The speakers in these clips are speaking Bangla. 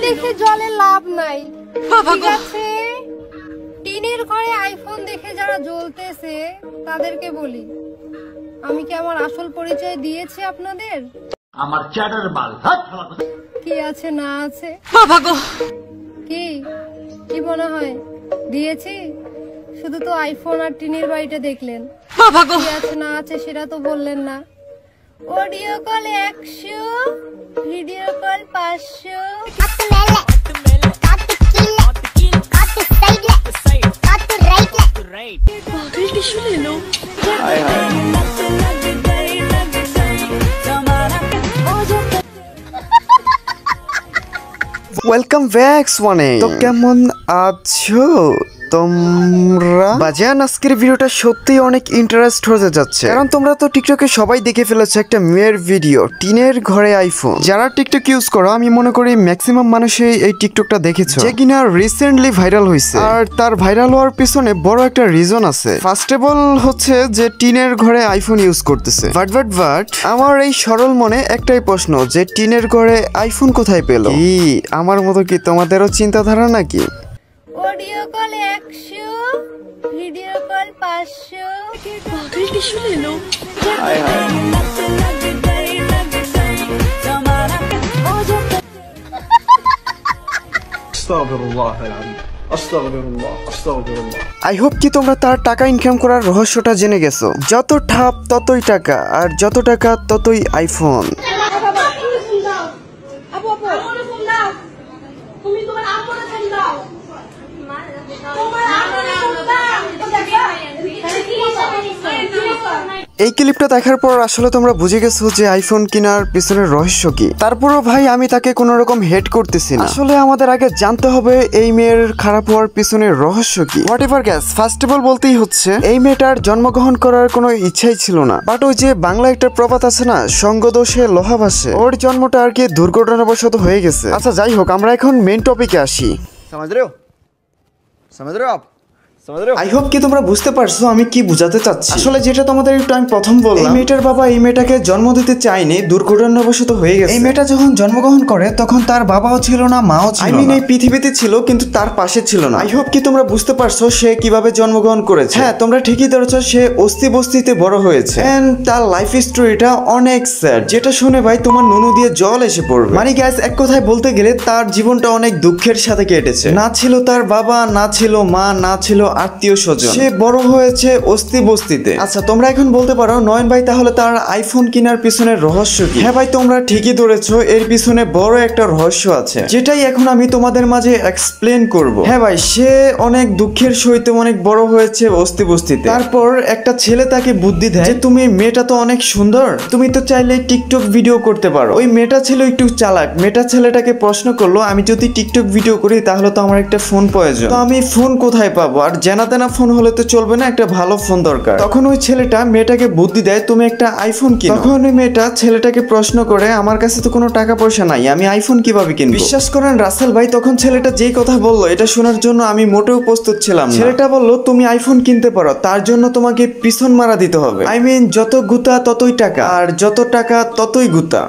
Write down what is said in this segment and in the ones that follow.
দেখে জলে লাভ নাই, ঠিক আছে? টিনের ঘরে আইফোন দেখে যারা জ্বলতেছে তাদেরকে বলি, আমি কি আমার আসল পরিচয় দিয়েছি আপনাদের? আমার চ্যাটার মাল কি আছে না আছে? বাবা গো, কি কি মনে হয় দিয়েছি? শুধু তো আইফোন আর টিনের বাড়িটা দেখলেন, বাবা গো, কি আছে না আছে সেটা তো বললেন না। Audio call 100, video call 500। পাগল টিস্যু ले लो। Welcome back সোয়ানে। তো কেমন আছো তোমরা? বাজান, আজকের ভিডিওটা সত্যিই অনেক ইন্টারেস্ট হতে যাচ্ছে, কারণ তোমরা তো টিকটকে সবাই দেখে ফেলেছো একটা মেয়ের ভিডিও, টিনের ঘরে আইফোন। যারা টিকটক ইউজ করো আমি মনে করি ম্যাক্সিমাম মানুষই এই টিকটকটা দেখেছো, যে কিনা রিসেন্টলি ভাইরাল হয়েছে। আর তার ভাইরাল হওয়ার পিছনে বড় একটা রিজন আছে। ফার্স্ট অফ অল হচ্ছে যে টিনের ঘরে আইফোন ইউজ করতেছে। বাট আমার এই সরল মনে একটাই প্রশ্ন, যে টিনের ঘরে আইফোন কোথায় পেলো? কি আমার মতো কি তোমাদেরও চিন্তাধারা নাকি? Audio call 100, video call 500। पागल टिश्यू ले लो। আই হোপ কি তোমরা তার টাকা ইনকাম করার রহস্যটা জেনে গেছো। যত ঠাপ ততই টাকা, আর যত টাকা ততই আইফোন। এই ক্লিপটা দেখার পর আসলে তোমরা বুঝে গেছো যে আইফোন কেনার পিছনের রহস্য কি। তারপরও ভাই আমি তাকে কোনো রকম হেট করতেছি না, আসলে আমাদের আগে জানতে হবে এই মেয়ের খারাপ হওয়ার পিছনের রহস্য কি। What ever gas, first of all বলতেই হচ্ছে এই মেয়েটার জন্মগ্রহণ করার কোনো ইচ্ছাই ছিল না। বাট ওই যে বাংলা একটা প্রবাদ আছে না, সঙ্গদোষে লোহা ভাসে, ওর জন্মটা আর কি দুর্ঘটনাবশত হয়ে গেছে। আচ্ছা যাই হোক, আমরা এখন মেইন টপিকে আসি। আই হোপ কি তোমরা বুঝতে পারছো আমি কি বুঝাতে চাচ্ছি। আসলে যেটা তোমাদের একটু আমি প্রথম বললাম, এই মেয়েটার বাবা এই মেয়েটাকে জন্ম দিতে চায়নি, দুর্ঘটনাবশত হয়ে গেছে। এই মেয়েটা যখন জন্মগ্রহণ করে তখন তার বাবাও ছিল না, মাও ছিল না, এই পৃথিবীতে ছিল কিন্তু তার পাশে ছিল না। আই হোপ কি তোমরা বুঝতে পারছো সে কিভাবে জন্মগ্রহণ করেছে। হ্যাঁ, তোমরা ঠিকই ধরেছো, সে অস্থি বস্তিতে বড় হয়েছে। এন্ড তার লাইফ স্টোরিটা অনেক স্যাড, যেটা শুনে ভাই তোমার নুনু দিয়ে জল এসে পড়বে। মানে গ্যাস, এক কথায় বলতে গেলে তার জীবনটা অনেক দুঃখের সাথে কেটেছে। না ছিল তার বাবা, না ছিল মা, না ছিল আত্মীয় স্বজন, সে বড় হয়েছে অস্থি বস্তিতে। আচ্ছা তোমরা এখন বলতে পারো নয়ন ভাই তাহলে তার আইফোন কেনার পিছনের রহস্য কি? হ্যাঁ ভাই, তোমরা ঠিকই ধরেছো, এর পিছনে বড় একটা রহস্য আছে, যেটাই এখন আমি তোমাদের মাঝে এক্সপ্লেন করব। হ্যাঁ ভাই, সে অনেক দুঃখের সহিত অনেক বড় হয়েছে অস্থি বস্তিতে। তারপর একটা ছেলে তাকে বুদ্ধি দেয় যে তুমি মেয়েটা তো অনেক সুন্দর, তুমি তো চাইলে টিকটক ভিডিও করতে পারো। ওই মেয়েটা ছিল একটু চালাক, মেয়েটা ছেলেটাকে প্রশ্ন করলো আমি যদি টিকটক ভিডিও করি তাহলে তো আমার একটা ফোন প্রয়োজন, তো আমি ফোন কোথায় পাবো? আর জানা তেনা ফোন হলে তো চলবে না, একটা ভালো ফোন দরকার। তখন ওই ছেলেটা মেয়েটাকে বুদ্ধি দেয় তুমি একটা আইফোন কিনো। তখন ওই মেয়েটা ছেলেটাকে প্রশ্ন করে আমার কাছে তো কোনো টাকা পয়সা নাই, আমি আইফোন কিভাবে কিনবো? বিশ্বাস করেন রাসেল ভাই, তখন ছেলেটা যেই কথা বললো এটা শোনার জন্য আমি মোটেও প্রস্তুত ছিলাম না। ছেলেটা বললো তুমি আইফোন কিনতে পারো, তার জন্য তোমাকে পিছন মারা দিতে হবে। আই মিন যত গুতা ততই টাকা, আর যত টাকা ততই গুতা।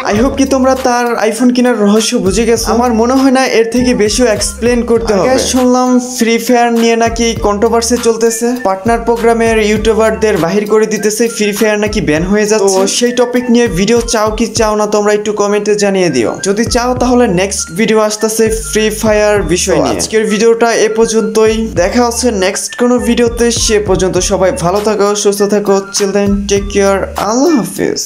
আই হোপ কি তোমরা তার আইফোন কেনার রহস্য বুঝে গেছো। আমার মনে হয় না এর থেকে বেশি এক্সপ্লেন করতে হবে। শুনলাম ফ্রি ফায়ার নিয়ে নাকি কন্ট্রোভার্সি চলতেছে, পার্টনার প্রোগ্রামের ইউটিউবারদের বাহির করে দিতেছে, ফ্রি ফায়ার নাকি ব্যান হয়ে যাচ্ছে। তো সেই টপিক নিয়ে ভিডিও চাও কি চাও না তোমরা একটু কমেন্টে জানিয়ে দিও। যদি চাও তাহলে নেক্সট ভিডিও আসতেছে ফ্রি ফায়ার বিষয় নিয়ে। আজকের ভিডিওটা এ পর্যন্তই, দেখা হচ্ছে নেক্সট কোনো ভিডিওতে। সে পর্যন্ত সবাই ভালো থাকো, সুস্থ থাকো, চিল দেন, টেক কেয়ার, আল্লাহ হাফেজ।